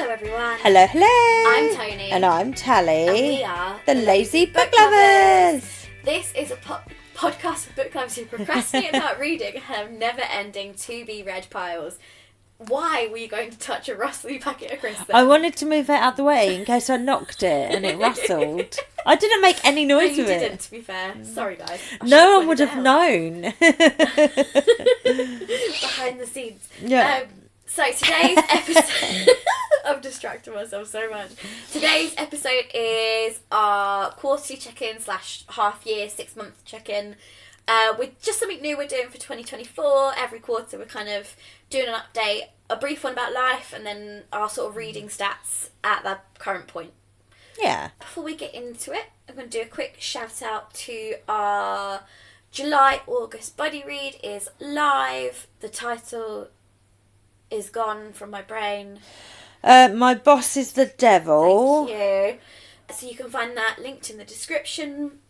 Hello everyone. Hello, hello. I'm Tony. And I'm Tally. And we are the Lazy Book Lovers. This is a podcast for book lovers who procrastinate about reading and have never-ending to-be-read piles. Why were you going to touch a rustly packet of crisps then? I wanted to move it out of the way in case I knocked it and it rustled. I didn't make any noise you with didn't, it. to be fair. Sorry, guys. No one would have known. Behind the scenes. Yeah. So today's episode... I've distracted myself so much. Today's episode is our quarterly check-in / half-year, 6-month check-in. With just something new we're doing for 2024. Every quarter we're kind of doing an update, a brief one about life, and then our sort of reading stats at that current point. Yeah. Before we get into it, I'm going to do a quick shout out to our July-August buddy read is live. The title is gone from my brain. My boss is the devil. Thank you. So you can find that linked in the description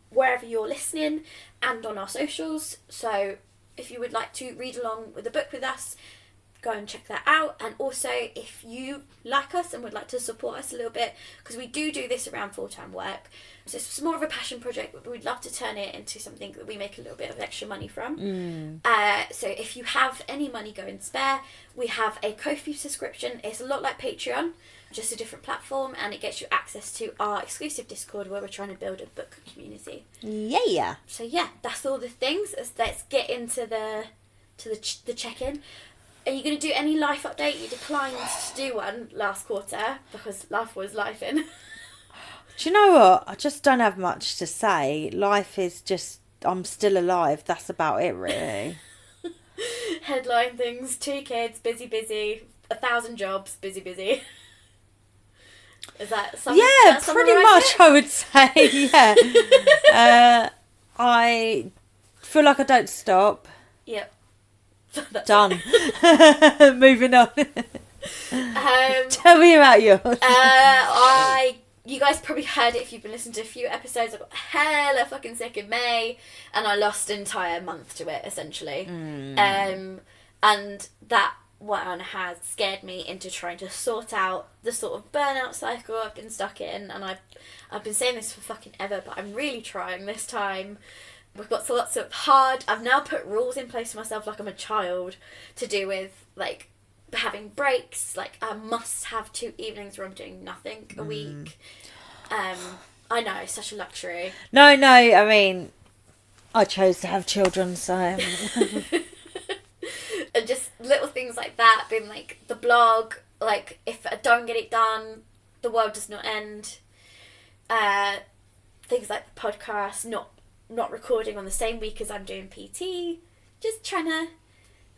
wherever you're listening and on our socials. So if you would like to read along with the book with us, go and check that out. And also if you like us and would like to support us a little bit, because we do this around full-time work, so it's more of a passion project, but we'd love to turn it into something that we make a little bit of extra money from. So if you have any money going spare, we have a Ko-fi subscription. It's a lot like Patreon, just a different platform, and it gets you access to our exclusive Discord where we're trying to build a book community. Yeah. So yeah, that's all the things. Let's get into the check-in. Are you going to do any life update? You declined to do one last quarter because life was life-in. Do you know what? I just don't have much to say. Life is just, I'm still alive. That's about it, really. Headline things, 2 kids, busy, 1,000 jobs, busy. Is that something? Yeah, pretty much, I would say, yeah. I feel like I don't stop. Yep. Done. Moving on. Tell me about yours. You guys probably heard it if you've been listening to a few episodes. I got hella fucking sick in May, and I lost an entire month to it, essentially. And that one has scared me into trying to sort out the sort of burnout cycle I've been stuck in. And I've been saying this for fucking ever, but I'm really trying this time. We've got lots of I've now put rules in place for myself like I'm a child to do with, like, having breaks. Like, I must have 2 evenings where I'm doing nothing a week. I know, it's such a luxury. No, I mean, I chose to have children, so... And just little things like that, being like, the blog, like, if I don't get it done, the world does not end. Things like the podcast, not recording on the same week as I'm doing PT. Just trying to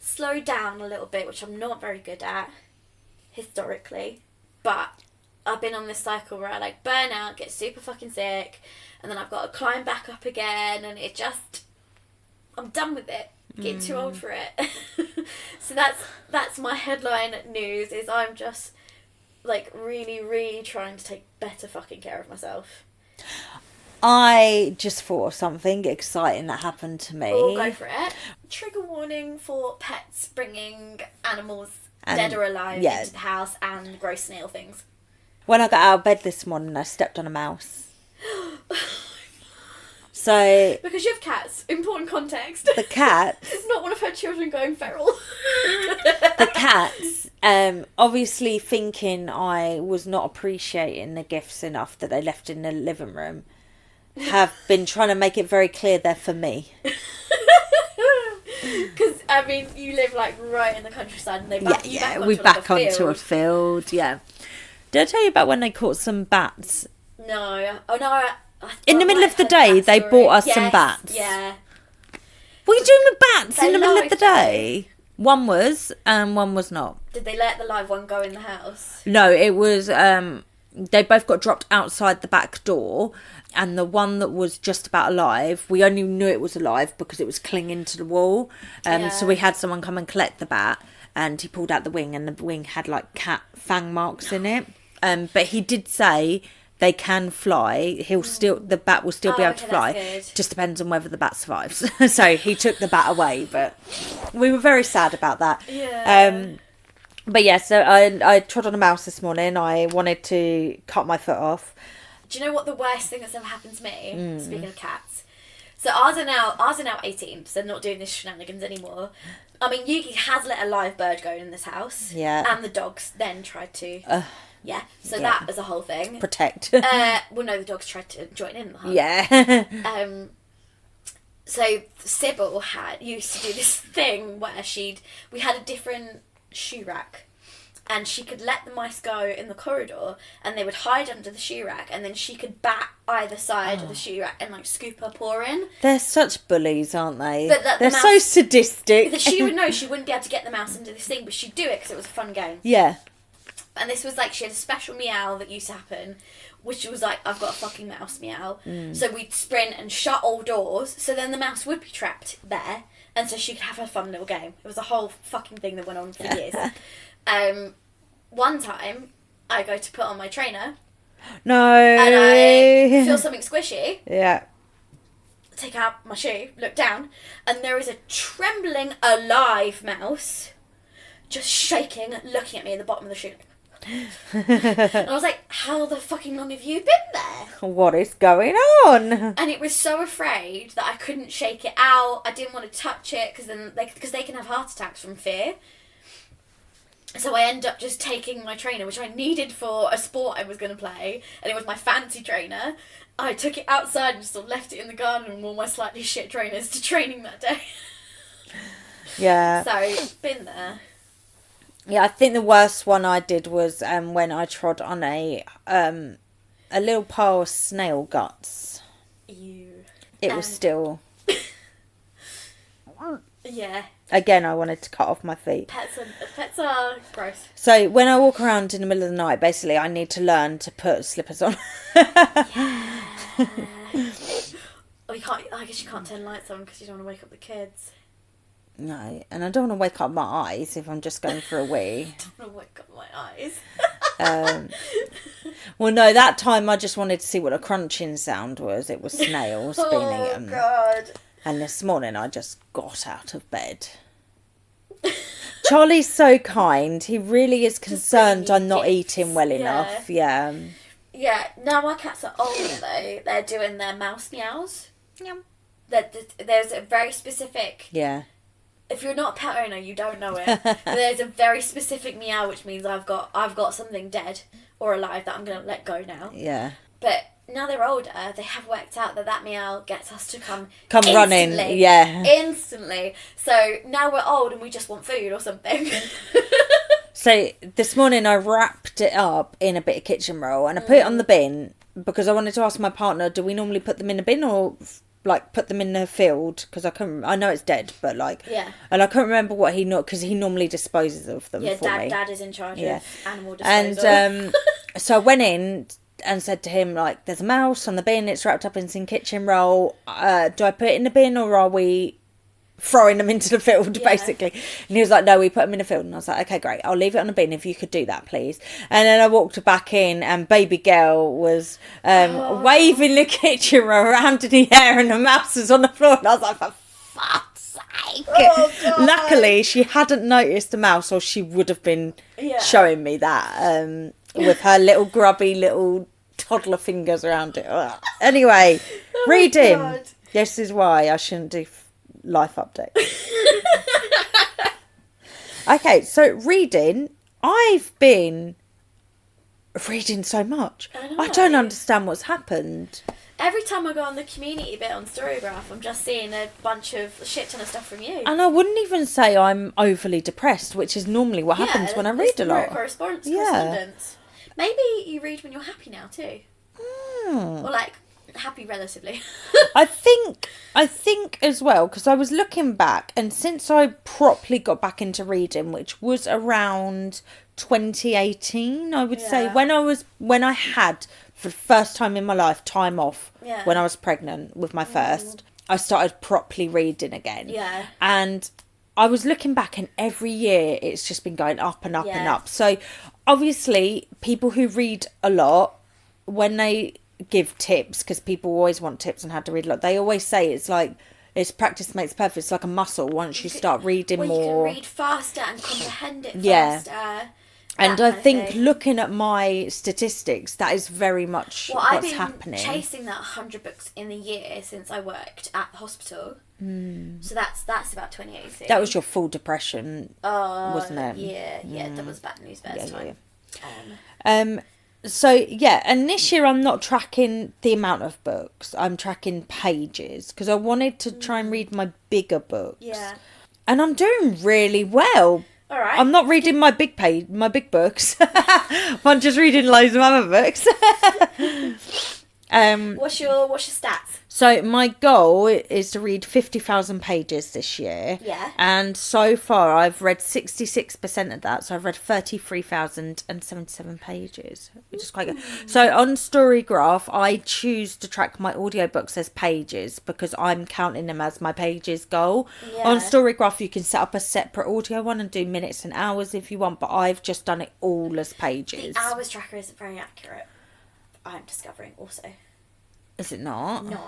slow down a little bit, which I'm not very good at, historically. But I've been on this cycle where I, like, burn out, get super fucking sick, and then I've got to climb back up again, and it just... I'm done with it. Getting too old for it. So that's my headline news, is I'm just, like, really, really trying to take better fucking care of myself. I just thought of something exciting that happened to me. Oh, go for it. Trigger warning for pets bringing animals, dead or alive, into the house and gross snail things. When I got out of bed this morning, I stepped on a mouse. So... Because you have cats. Important context. The cats... Not one of her children going feral. The cats, obviously thinking I was not appreciating the gifts enough that they left in the living room, have been trying to make it very clear they're for me. Because, I mean, you live, like, right in the countryside, and they back you back onto, we back like, onto a field, yeah. Did I tell you about when they caught some bats? No. Oh, no, in the middle of the day, they bought us some bats. Yeah. What are you doing with bats in the middle of the day? One was, and one was not. Did they let the live one go in the house? No, it was, they both got dropped outside the back door, and the one that was just about alive, we only knew it was alive because it was clinging to the wall. So we had someone come and collect the bat, and he pulled out the wing, and the wing had, like, cat fang marks in it. But he did say... They can fly. The bat will still be able to fly. Just depends on whether the bat survives. So he took the bat away, but we were very sad about that. Yeah. But yeah, so I trod on a mouse this morning. I wanted to cut my foot off. Do you know what the worst thing that's ever happened to me? Speaking of cats. So ours are now 18, so they're not doing this shenanigans anymore. I mean, Yuki has let a live bird go in this house. Yeah. And the dogs then tried to... So that was a whole thing. Protect. Well, no, the dogs tried to join in the hunt. Yeah. So Sybil used to do this thing where we had a different shoe rack, and she could let the mice go in the corridor, and they would hide under the shoe rack, and then she could bat either side of the shoe rack and like scoop her paw in. They're such bullies, aren't they? But they're so sadistic. She would know she wouldn't be able to get the mouse into this thing, but she'd do it because it was a fun game. Yeah. And this was like, she had a special meow that used to happen, which was like, I've got a fucking mouse meow. So we'd sprint and shut all doors, so then the mouse would be trapped there, and so she could have her fun little game. It was a whole fucking thing that went on for years. One time, I go to put on my trainer. No. And I feel something squishy. Yeah. Take out my shoe, look down, and there is a trembling, alive mouse just shaking, looking at me in the bottom of the shoe. And I was like, how the fucking long have you been there? What is going on? And it was so afraid that I couldn't shake it out. I didn't want to touch it because they can have heart attacks from fear. So I end up just taking my trainer, which I needed for a sport I was going to play, and it was my fancy trainer. I took it outside and just sort of left it in the garden and wore my slightly shit trainers to training that day. Yeah. So, been there. Yeah, I think the worst one I did was when I trod on a little pile of snail guts. Ew. It was still... Yeah. Again, I wanted to cut off my feet. Pets are gross. So when I walk around in the middle of the night, basically I need to learn to put slippers on. Yeah. I guess you can't turn lights on because you don't want to wake up the kids. No, and I don't want to wake up my eyes if I'm just going for a wee. I don't want to wake up my eyes. Well, no, that time I just wanted to see what a crunching sound was. It was snails being eaten. Oh, God. And this morning I just got out of bed. Charlie's so kind. He really is concerned I'm not eating well enough. Yeah. Yeah, now our cats are older though. They're doing their mouse meows. Yeah. There's a very specific... Yeah. If you're not a pet owner, you don't know it. But there's a very specific meow, which means I've got something dead or alive that I'm going to let go now. Yeah. But now they're older, they have worked out that meow gets us to come running. Yeah. Instantly. So now we're old and we just want food or something. So this morning I wrapped it up in a bit of kitchen roll and I put it on the bin because I wanted to ask my partner, do we normally put them in a bin or like put them in the field? Because I know it's dead, but like, yeah. And I couldn't remember what because he normally disposes of them for me. Dad is in charge of animal disposal. And so I went in and said to him, like, there's a mouse on the bin, it's wrapped up in some kitchen roll. Do I put it in the bin or are we throwing them into the field, basically? And he was like, no, we put them in the field. And I was like, okay, great, I'll leave it on the bin if you could do that, please. And then I walked back in and baby girl was waving the kitchen roll around in the air and the mouse was on the floor. And I was like, for fuck's sake. Oh, God. Luckily, she hadn't noticed the mouse or she would have been showing me that with her little grubby little toddler fingers around it. Ugh. Anyway, reading. God. This is why I shouldn't do life updates. Okay, so reading. I've been reading so much. I don't understand what's happened. Every time I go on the community bit on Storygraph, I'm just seeing a bunch of shit ton of stuff from you. And I wouldn't even say I'm overly depressed, which is normally what happens when I read a lot. Correspondence. Maybe you read when you're happy now too. Or like happy relatively. I think as well, because I was looking back, and since I properly got back into reading, which was around 2018, I would say, when I had for the first time in my life time off when I was pregnant with my first, I started properly reading again. Yeah. And I was looking back, and every year it's just been going up and up and up. So obviously people who read a lot, when they give tips, because people always want tips on how to read a lot, they always say it's like It's practice makes perfect. It's like a muscle. Once you start reading well, more, you can read faster and comprehend it Yeah. faster. and that I kind of think thing. looking at my statistics, that is very much Well, I've what's been happening. chasing that 100 books in a year since I worked at the hospital. So that's about 2018. That was your full depression, wasn't it? Yeah, that was bad news bears time. So yeah, and this year I'm not tracking the amount of books. I'm tracking pages because I wanted to try and read my bigger books. Yeah. And I'm doing really well. All right. I'm not reading my big books. I'm just reading loads of other books. What's your stats? So my goal is to read 50,000 pages this year. Yeah. And so far I've read 66% of that. So I've read 33,077 pages, which is quite good. So on Storygraph, I choose to track my audiobooks as pages because I'm counting them as my pages goal. Yeah. On Storygraph, you can set up a separate audio one and do minutes and hours if you want, but I've just done it all as pages. The hours tracker isn't very accurate. I'm discovering also. Is it not? No.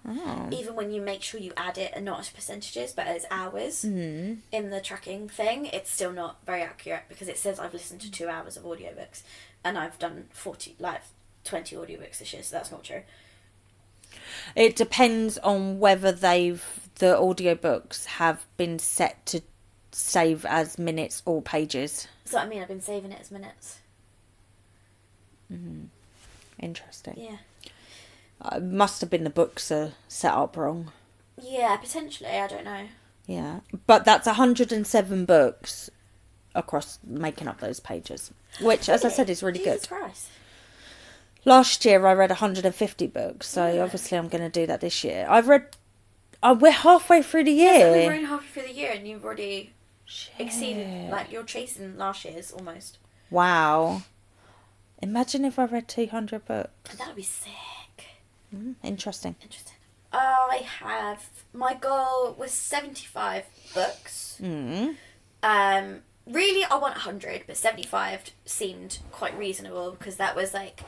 Oh. Even when you make sure you add it and not as percentages but as hours in the tracking thing, it's still not very accurate because it says I've listened to 2 hours of audiobooks and I've done 20 audiobooks this year, so that's not true. It depends on whether the audiobooks have been set to save as minutes or pages. So I mean, I've been saving it as minutes. Interesting. Yeah. It must have been the books are set up wrong. Yeah, potentially. I don't know. Yeah. But that's 107 books across making up those pages, which, as I said, is really Jesus good. Christ. Last year I read 150 books, so obviously I'm going to do that this year. We're halfway through the year. Yeah, so we're only halfway through the year and you've already exceeded, like, you're chasing last year's almost. Wow. Imagine if I read 200 books. That would be sick. Interesting. My goal was 75 books. Really, I want 100, but 75 seemed quite reasonable because that was like,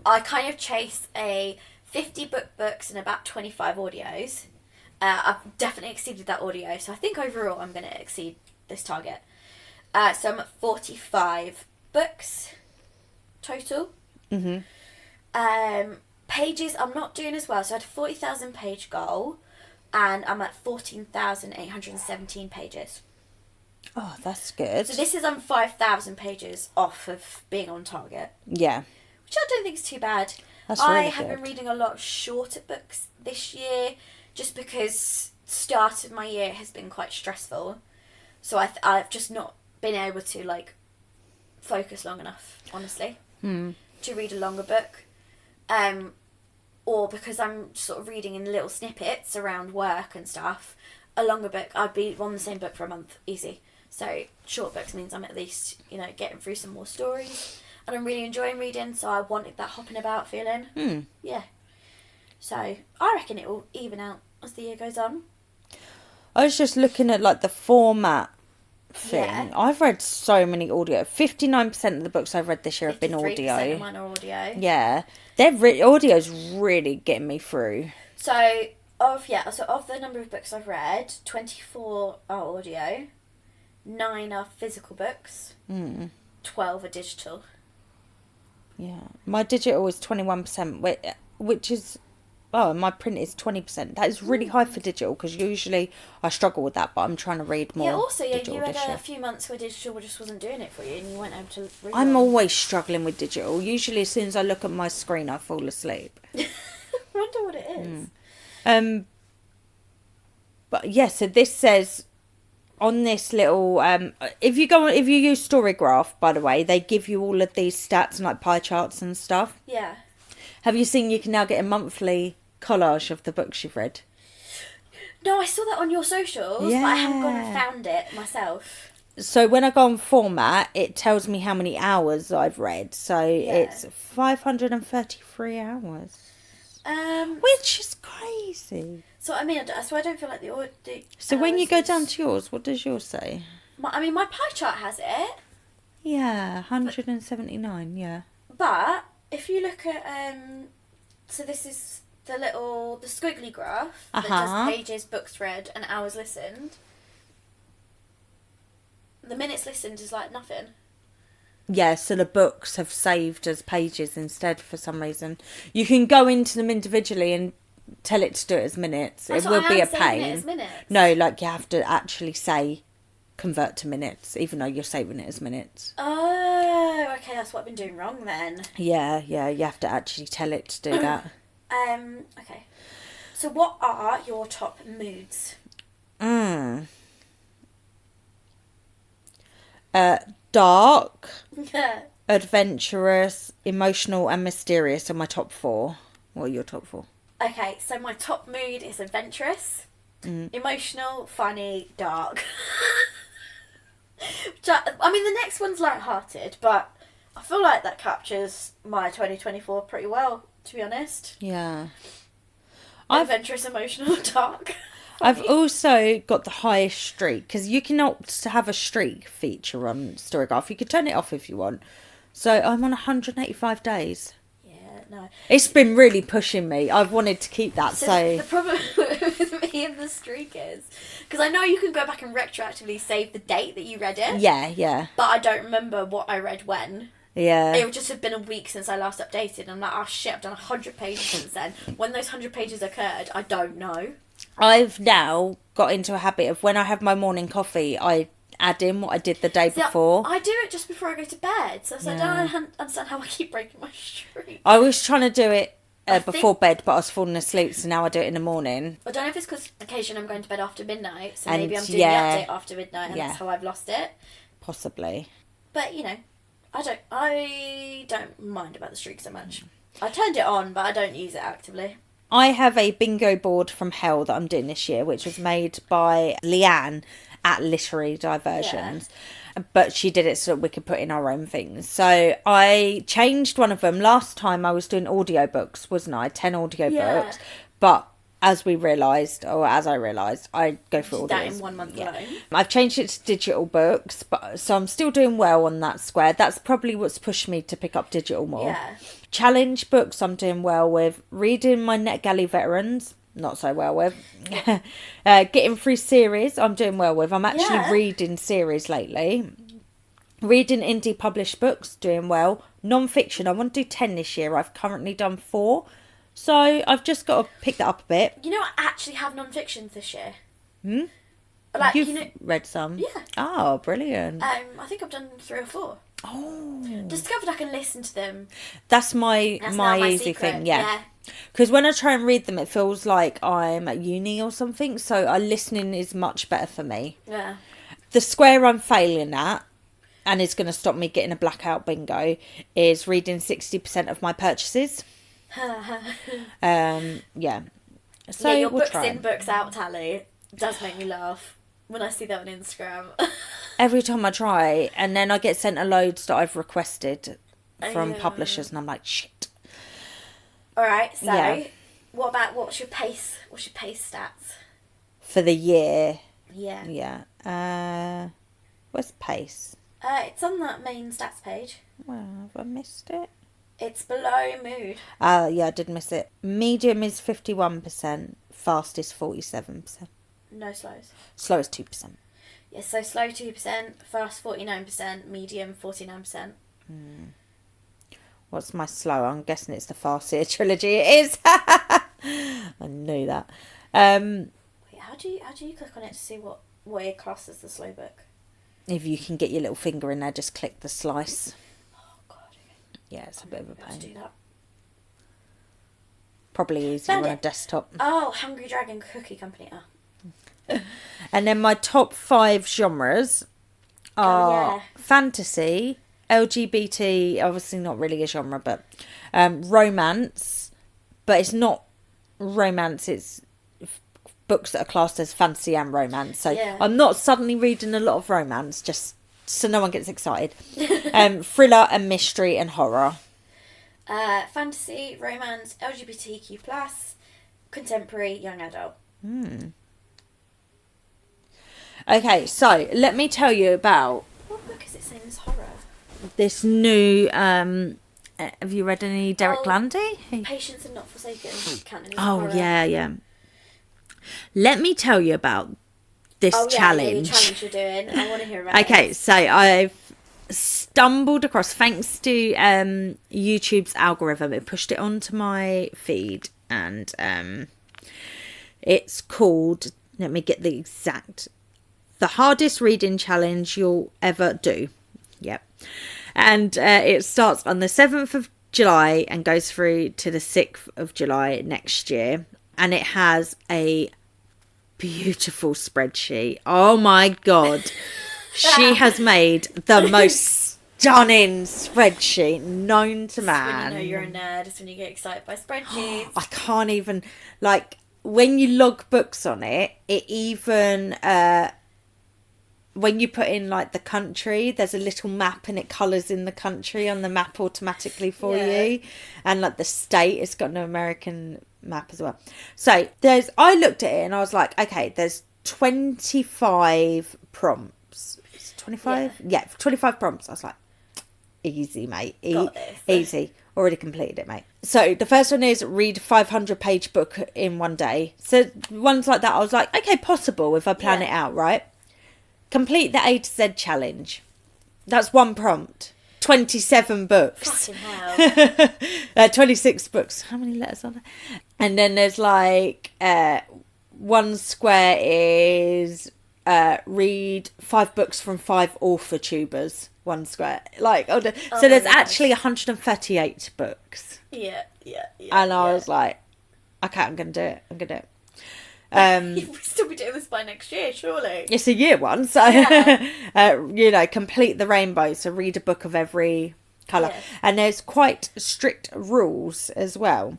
I kind of chased a 50 books and about 25 audios. I've definitely exceeded that audio, so I think overall I'm going to exceed this target. So I'm at 45 books total. Pages, I'm not doing as well. So I had a 40,000 page goal and I'm at 14,817 pages. Oh, that's good. So this is 5,000 pages off of being on target. Yeah. Which I don't think is too bad. That's I really have good. been reading a lot of shorter books this year just because start of my year has been quite stressful. So I've just not been able to like focus long enough, honestly, to read a longer book. Or because I'm sort of reading in little snippets around work and stuff, a longer book, I'd be on the same book for a month, easy. So short books means I'm at least, getting through some more stories. And I'm really enjoying reading, so I wanted that hopping about feeling. Yeah. So I reckon it will even out as the year goes on. I was just looking at like the format thing. Yeah. I've read so many audio. 59% of the books I've read this year have been 53% audio. of mine are audio. Yeah. Audio's really getting me through. So of the number of books I've read, 24 are audio, 9 are physical books, 12 are digital. Yeah. My digital is 21%, which is... Oh, my print is 20%. That is really high for digital because usually I struggle with that, but I'm trying to read more. Yeah, also, digital you had this year. a few months where digital just wasn't doing it for you and you weren't able to read. I'm always struggling with digital. Usually as soon as I look at my screen, I fall asleep. I wonder what it is. But yeah, so this says on this little if you use Storygraph, by the way, they give you all of these stats and like pie charts and stuff. Yeah. Have you seen you can now get a monthly collage of the books you've read? No, I saw that on your socials, but I haven't gone and found it myself. So when I go on format, it tells me how many hours I've read. So it's 533 hours. Which is crazy. So I don't feel like the So when you go down to yours, what does yours say? my pie chart has it. Yeah, 179, yeah. But if you look at so this is the squiggly graph that does pages, books read, and hours listened, the minutes listened is like nothing. Yeah, so the books have saved as pages instead for some reason. You can go into them individually and tell it to do it as minutes. It will be a saving pain. it as minutes. No, like you have to actually say convert to minutes, even though you're saving it as minutes. Oh, okay, that's what I've been doing wrong then. Yeah, you have to actually tell it to do that. Okay. So what are your top moods? Dark, adventurous, emotional and mysterious are my top 4. What are your top 4? Okay, so my top mood is adventurous, emotional, funny, dark. I mean, the next one's light-hearted, but I feel like that captures my 2024 pretty well, to be honest. Yeah. Adventurous, emotional, dark. I've also got the highest streak, because you can opt to have a streak feature on Storygraph. You could turn it off if you want. So I'm on 185 days. Yeah, no. It's been really pushing me. I've wanted to keep that, so... The problem with me and the streak is... Because I know you can go back and retroactively save the date that you read it. Yeah. But I don't remember what I read when. Yeah. It would just have been a week since I last updated. And I'm like, oh shit, I've done 100 pages since then. When those 100 pages occurred, I don't know. I've now got into a habit of when I have my morning coffee, I add in what I did the day before. I do it just before I go to bed. So I don't understand how I keep breaking my streak. I was trying to do it before bed, but I was falling asleep, so now I do it in the morning. I don't know if it's because occasionally I'm going to bed after midnight, so maybe I'm doing the update after midnight, and that's how I've lost it. Possibly. But, you know, I don't mind about the streak so much. I turned it on, but I don't use it actively. I have a bingo board from hell that I'm doing this year, which was made by Leanne at Literary Diversions. Yeah. But she did it so that we could put in our own things. So I changed one of them. Last time I was doing audiobooks, wasn't I? 10 audiobooks. But as I realised, I go for audios. That in 1 month alone. I've changed it to digital books, so I'm still doing well on that square. That's probably what's pushed me to pick up digital more. Yeah. Challenge books I'm doing well with. Reading my NetGalley Veterans, not so well with. Getting through series, I'm doing well with. I'm actually reading series lately. Reading indie published books, doing well. Non-fiction, I want to do 10 this year. I've currently done 4. So I've just got to pick that up a bit. You know, I actually have non-fiction this year. Like, You've read some? Yeah. Oh, brilliant. I think I've done 3 or 4. Oh. Discovered I can listen to them. That's my easy secret. thing, yeah. Because when I try and read them, it feels like I'm at uni or something. So listening is much better for me. Yeah. The square I'm failing at, and is going to stop me getting a blackout bingo, is reading 60% of my purchases. Yeah. So your we'll books try. in, books out tally does make me laugh when I see that on Instagram. Every time I try, and then I get sent a loads that I've requested from publishers, and I'm like, shit. Alright, so what's your pace stats? For the year? Yeah. Yeah. Where's pace? It's on that main stats page. Well, have I missed it? It's below mood. Yeah, I did miss it. Medium is 51%. Fast is 47%. No slows. Slow is 2%. Yeah, so slow 2%, fast 49%, medium 49%. What's my slow? I'm guessing it's the Farseer trilogy. It is. I knew that. Wait, how do you click on it to see what it classes the slow book? If you can get your little finger in there, just click the slice. Oh god. Yeah, it's a bit of a pain. To do that. Probably easier on a desktop. Oh, Hungry Dragon Cookie Company. Oh. And then my top 5 genres are fantasy, LGBT, obviously not really a genre, but romance, but it's not romance, it's books that are classed as fantasy and romance. So I'm not suddenly reading a lot of romance, just so no one gets excited. Thriller and mystery and horror. Fantasy, romance, LGBTQ+, contemporary, young adult. Okay, so let me tell you about... What book is it saying is horror? This new Have you read any Derek Landy? Patience and Not Forsaken. Oh, yeah. Let me tell you about this challenge. The challenge you're doing. I want to hear about it. Okay, so I've stumbled across, thanks to YouTube's algorithm, it pushed it onto my feed, and it's called, let me get the exact, the hardest reading challenge you'll ever do. Yep. And it starts on the 7th of July and goes through to the 6th of July next year. And it has a beautiful spreadsheet. Oh my God. She has made the most stunning spreadsheet known to man. When you know you're a nerd, it's when you get excited by spreadsheets. I can't even, like, when you log books on it, it even... when you put in like the country, there's a little map and it colours in the country on the map automatically for you. And like the state, it's got an American map as well. So I looked at it and I was like, okay, there's 25 prompts. 25? Yeah, 25 prompts. I was like, easy, mate. Easy. Already completed it, mate. So the first one is read 500-page book in one day. So ones like that, I was like, okay, possible if I plan it out, right? Complete the A to Z challenge. That's one prompt. 27 books. Fucking hell. 26 books. How many letters are there? And then there's like one square is read 5 books from 5 author tubers. One square. Like, so there's actually 138 books. Yeah. And I was like, okay, I'm going to do it. You'll still be doing this by next year, surely. It's a year one, so complete the rainbow. So read a book of every colour, and there's quite strict rules as well.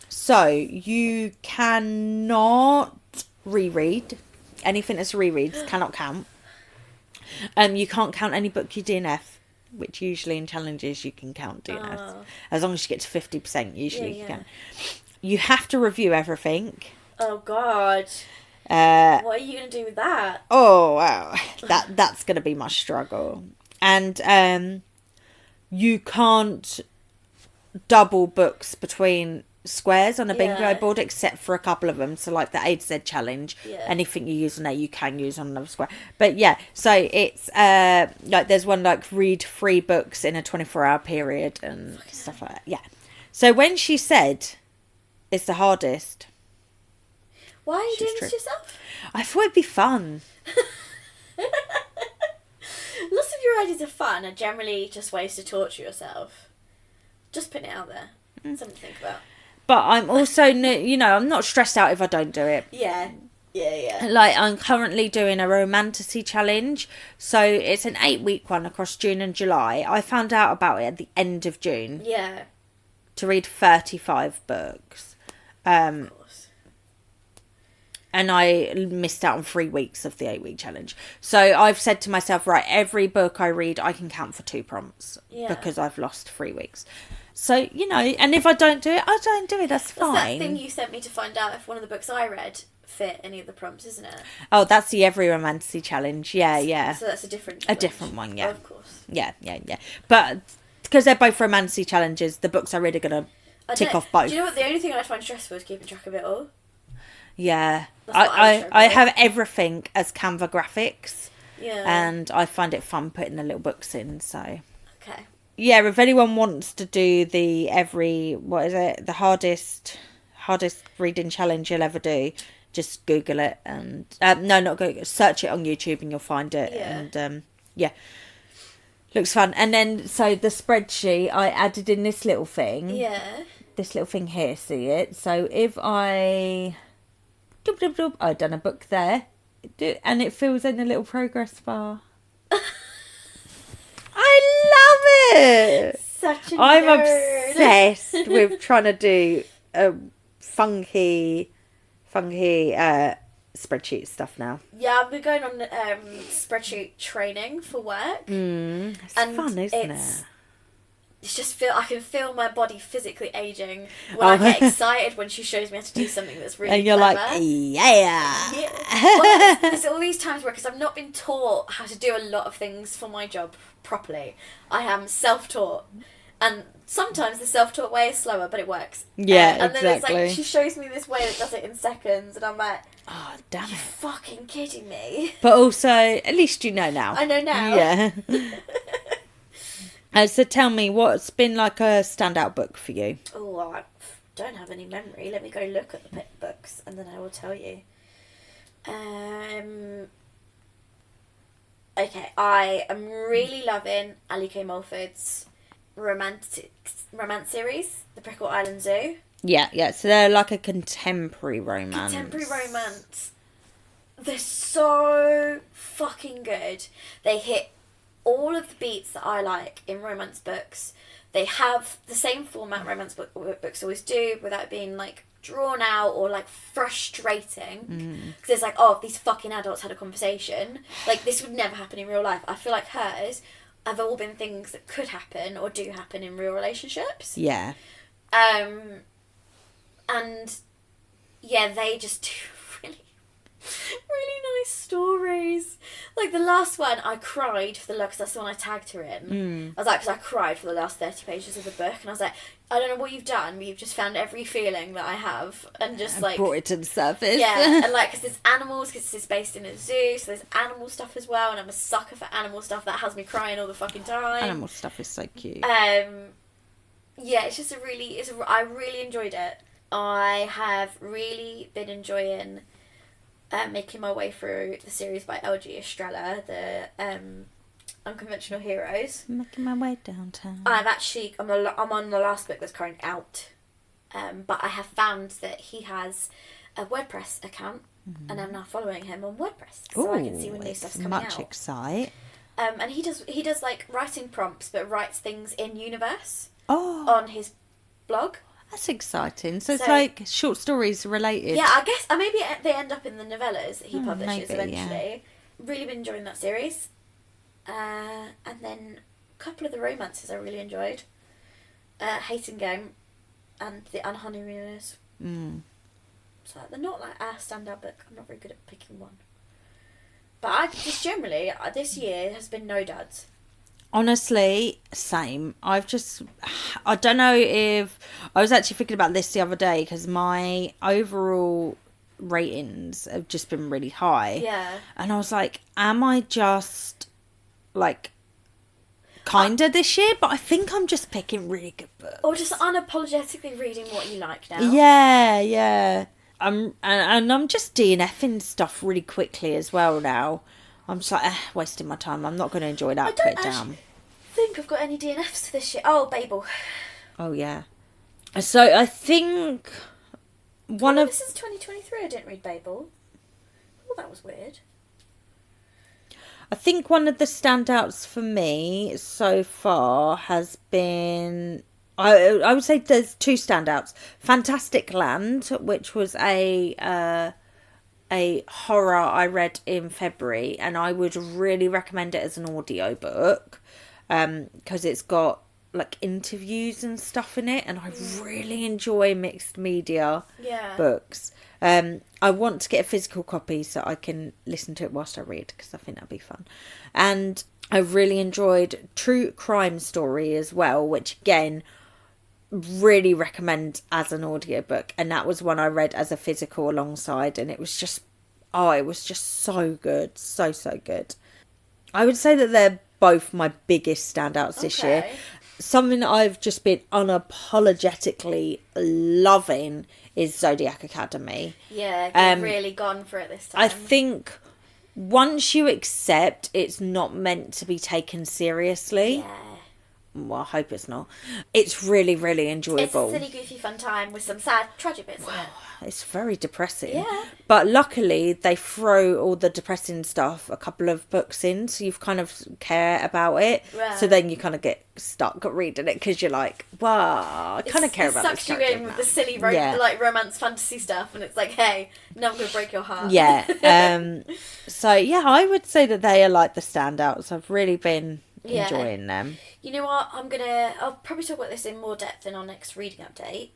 So you cannot reread anything that's rereads. Cannot count. You can't count any book you DNF, which usually in challenges you can count DNF as long as you get to 50%. Usually you can. You have to review everything. Oh God! What are you gonna do with that? Oh wow, that's gonna be my struggle. And you can't double books between squares on a bingo board except for a couple of them. So like the A to Z challenge, anything you use on there you can use on another square. But so it's like there's one like read 3 books in a 24-hour period and stuff like that. Yeah. So when she said it's the hardest. Why are you doing this yourself? I thought it'd be fun. Lots of your ideas of fun are generally just ways to torture yourself. Just putting it out there. Something to think about. But I'm also, I'm not stressed out if I don't do it. Yeah. Like, I'm currently doing a romantasy challenge. So it's an 8-week one across June and July. I found out about it at the end of June. Yeah. To read 35 books. Of course. And I missed out on 3 weeks of the 8-week challenge. So I've said to myself, right, every book I read, I can count for 2 prompts. Yeah. Because I've lost 3 weeks. So, and if I don't do it, I don't do it. That's fine. That's that thing you sent me to find out if one of the books I read fit any of the prompts, isn't it? Oh, that's the Every Romantasy challenge. Yeah. So that's a different challenge. A different one, yeah. Oh, of course. Yeah. But because they're both romantasy challenges, the books I read are going to tick off both. Do you know what? The only thing I find stressful is keeping track of it all. Yeah, I have everything as Canva graphics. Yeah. And I find it fun putting the little books in, so. Okay. Yeah, if anyone wants to do the the hardest reading challenge you'll ever do, just Google it and, no, not Google, search it on YouTube and you'll find it. Yeah. And, looks fun. And then, so the spreadsheet, I added in this little thing. Yeah. This little thing here, see it? So if I... I've done a book there. And it fills in a little progress bar. I love it! Such a I'm nerd. obsessed with trying to do a funky spreadsheet stuff now. Yeah, I've been going on spreadsheet training for work. It's fun, isn't it? It's just I can feel my body physically aging when I get excited when she shows me how to do something that's really and you're clever. like, yeah. Well, there's all these times where, because I've not been taught how to do a lot of things for my job properly. I am self-taught. And sometimes the self-taught way is slower, but it works. Yeah, and then it's exactly. like, she shows me this way that does it in seconds, and I'm like, Oh, damn you're it. fucking kidding me. But also, at least you know now. I know now. Yeah. So tell me, what's been like a standout book for you? Oh, I don't have any memory. Let me go look at the books, and then I will tell you. Okay, I am really loving Ali K. Mulford's romance series, The Prickle Island Zoo. Yeah. So they're like a contemporary romance. They're so fucking good. They hit all of the beats that I like in romance books. They have the same format romance books always do, without being like drawn out or like frustrating. Because it's like, oh, if these fucking adults had a conversation, like this would never happen in real life. I feel like hers have all been things that could happen or do happen in real relationships. Yeah. And yeah, they just do really nice stories. Like the last one, I cried for because that's the one I tagged her in. I was like, because I cried for the last 30 pages of the book, and I was like, I don't know what you've done, but you've just found every feeling that I have, and just like brought it to the surface. Yeah, and like, because there's animals, because it's based in a zoo, so there's animal stuff as well, and I'm a sucker for animal stuff. That has me crying all the fucking time. Animal stuff is so cute. Yeah, it's just I really enjoyed it. I have really been enjoying making my way through the series by L.G. Estrella, the Unconventional Heroes. Making my way downtown. I'm on the last book that's currently out, but I have found that he has a WordPress account, and I'm now following him on WordPress, so I can see when new stuff's coming out. Much excite. And he does like writing prompts, but writes things in universe on his blog. That's exciting. So it's like short stories related. Yeah, I guess maybe they end up in the novellas that he publishes maybe, eventually. Yeah. Really been enjoying that series. And then a couple of the romances I really enjoyed. Hating Game and The Unhoneymooners. So they're not like a standout book. I'm not very good at picking one. But I just generally, this year has been no duds. Honestly, same. I don't know if... I was actually thinking about this the other day because my overall ratings have just been really high. Yeah. And I was like, am I just, like, kinda this year? But I think I'm just picking really good books. Or just unapologetically reading what you like now. Yeah. And I'm just DNFing stuff really quickly as well now. I'm just like, wasting my time. I'm not going to enjoy that. Put it down. I think I've got any DNFs this year. Oh, Babel. Oh, yeah. So I think This is 2023. I didn't read Babel. Oh, that was weird. I think one of the standouts for me so far has been... I would say there's two standouts. Fantastic Land, which was a horror I read in February, and I would really recommend it as an audiobook because it's got like interviews and stuff in it, and I really enjoy mixed media books. I want to get a physical copy so I can listen to it whilst I read, because I think that'd be fun. And I really enjoyed True Crime Story as well, which again really recommend as an audiobook, and that was one I read as a physical alongside, and it was just so good, so good. I would say that they're both my biggest standouts this year. Something that I've just been unapologetically loving is Zodiac Academy. Yeah, you've really gone for it this time. I think once you accept it's not meant to be taken seriously, well, I hope it's not. It's really, really enjoyable. It's a silly, goofy, fun time with some sad, tragic bits in it. It's very depressing. Yeah. But luckily, they throw all the depressing stuff a couple of books in, so you've kind of care about it. Right. So then you kind of get stuck reading it because you're like, wow, I kind of care about this character. It sucks you in with the silly like romance fantasy stuff, and it's like, hey, now I'm going to break your heart. Yeah. So yeah, I would say that they are like the standouts. I've really been enjoying them. You know what? I'll probably talk about this in more depth in our next reading update.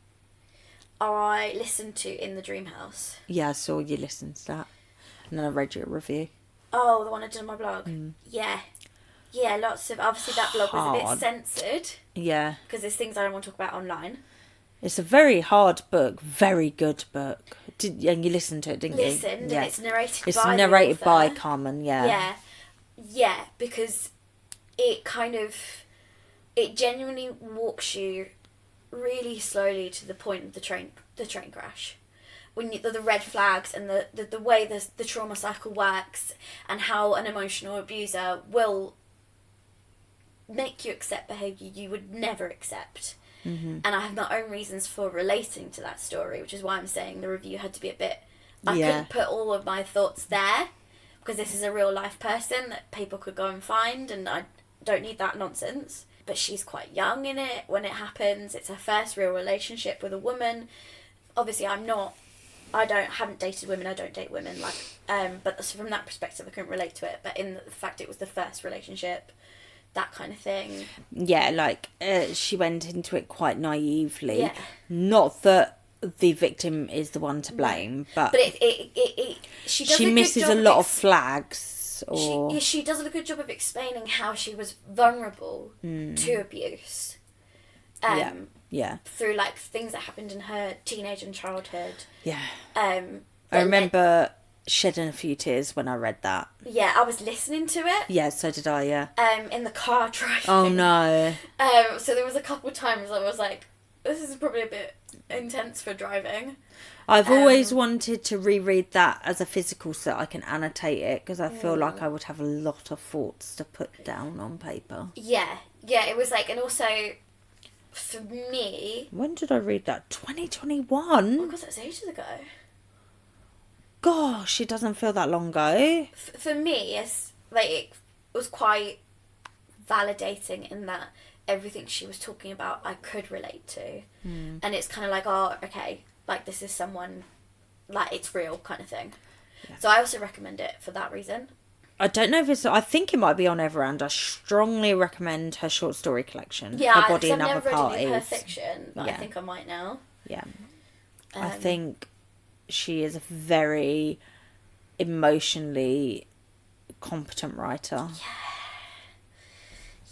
I listened to In the Dream House. Yeah, I saw you listen to that. And then I read your review. Oh, the one I did on my blog? Yeah. Yeah, lots of... Obviously, that blog was a bit Hard. censored. Yeah. Because there's things I don't want to talk about online. It's a very hard book. Very good book. And you listened to it, didn't you? Listened, Yeah. and it's narrated It's by narrated the by author. Carmen, yeah. Yeah. Yeah, because it kind of... It genuinely walks you really slowly to the point of the train crash. When the red flags and the way the trauma cycle works, and how an emotional abuser will make you accept behaviour you would never accept. Mm-hmm. And I have my own reasons for relating to that story, which is why I'm saying the review had to be a bit... I couldn't put all of my thoughts there, because this is a real life person that people could go and find, and I don't need that nonsense. But she's quite young in it when it happens. It's her first real relationship with a woman. Obviously, haven't dated women. I don't date women. But from that perspective, I couldn't relate to it. But in the fact it was the first relationship, that kind of thing. Yeah, she went into it quite naively. Yeah. Not that the victim is the one to blame, but she misses a lot of flags. Or she does a good job of explaining how she was vulnerable to abuse. Yeah. Through things that happened in her teenage and childhood. Yeah. I remember shedding a few tears when I read that. Yeah, I was listening to it. Yeah, so did I, yeah. In the car driving. Oh no. So there was a couple of times I was like, this is probably a bit intense for driving. I've always wanted to reread that as a physical so I can annotate it, because I feel like I would have a lot of thoughts to put down on paper. Yeah, it was and also for me... When did I read that? 2021? Oh, because that was ages ago. Gosh, it doesn't feel that long ago. For me, it was quite validating in that everything she was talking about I could relate to. And it's kind of oh, okay, this is someone, it's real kind of thing. Yeah. So I also recommend it for that reason. I don't know if I think it might be on Everand. I strongly recommend her short story collection. Yeah, Her Body I've and Other never Parties. read any of her fiction, but I think I might now. Yeah. I think she is a very emotionally competent writer.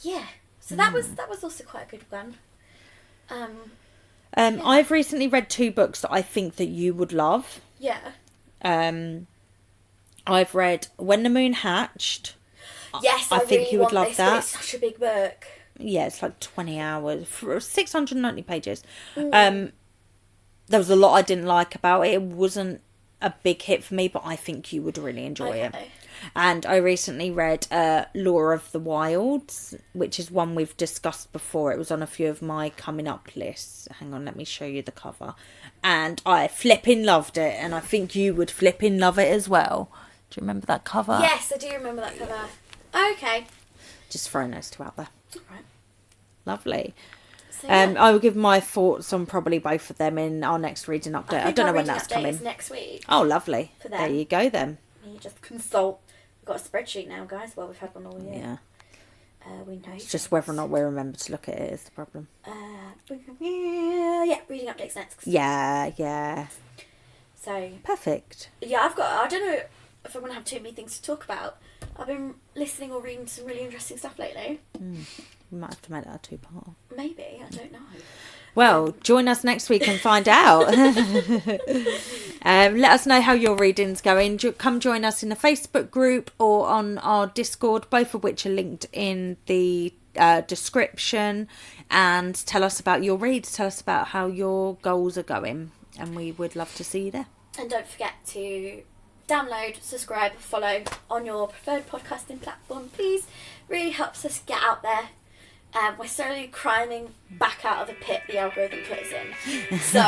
Yeah. So that was also quite a good one. I've recently read 2 books that I think that you would love. Yeah. I've read When the Moon Hatched. Yes, I think really you would love this, that. It's such a big book. Yeah, it's 20 hours, 690 pages. There was a lot I didn't like about it. It wasn't a big hit for me, but I think you would really enjoy it. And I recently read Law of the Wilds, which is one we've discussed before. It was on a few of my coming up lists. Hang on, let me show you the cover. And I flipping loved it, and I think you would flipping love it as well. Do you remember that cover? Yes, I do remember that cover. Okay. Just throwing those 2 out there. All right. Lovely. So, yeah. I will give my thoughts on probably both of them in our next reading update. I don't know when that's coming. Is next week. Oh, lovely. For them. There you go then. You just consult. We've got a spreadsheet now, guys. Well, we've had one all year. Yeah. We know. It's just whether or not we remember to look at it is the problem. Yeah, reading updates next. Yeah. So. Perfect. Yeah, I don't know if I'm going to have too many things to talk about. I've been listening or reading some really interesting stuff lately. We might have to make that a 2-part. Maybe, I don't know. Well, join us next week and find out. Let us know how your reading's going. Come join us in the Facebook group or on our Discord, both of which are linked in the description. And tell us about your reads. Tell us about how your goals are going. And we would love to see you there. And don't forget to download, subscribe, follow on your preferred podcasting platform, please. Really helps us get out there. We're slowly climbing back out of the pit the algorithm put us in. So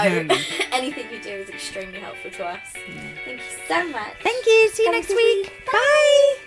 anything you do is extremely helpful to us. Thank you so much. Thank you. See you next week. Bye.